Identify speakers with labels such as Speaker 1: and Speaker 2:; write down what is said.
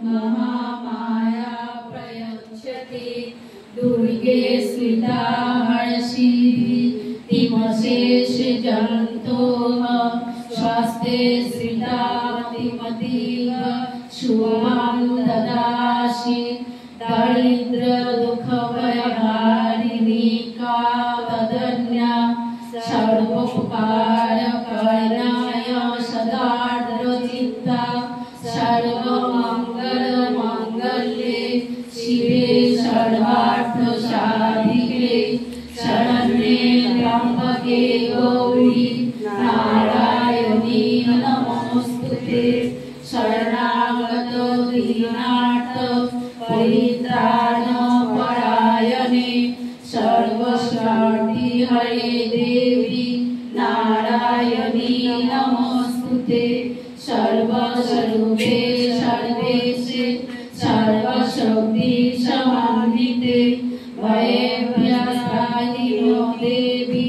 Speaker 1: महामाया प्रयच्छति दुर्गे स्मिता हर्षि तिमशेष जन्तोः स्वास्ते श्रितामतिमतीव शुभं ददासि दारिद्र दुख भयहारिणी का तदन्या सर्वोपकार करणाय सदार्द्रचित्ता सर्वमंगल मांगल्ये शिवे सर्वार्थ साधिके शरण्ये त्र्यंबके गौरी नारायणी नमोस्तुते शरणागत दीनार्थ परित्राण परायणे सर्वशान्ति हरे देवी नारायणी नमोस्तुते सर्वस्वरूपे सर्वेशे सर्वशक्ति समन्विते भयभ्यस्त्राहिनो देवी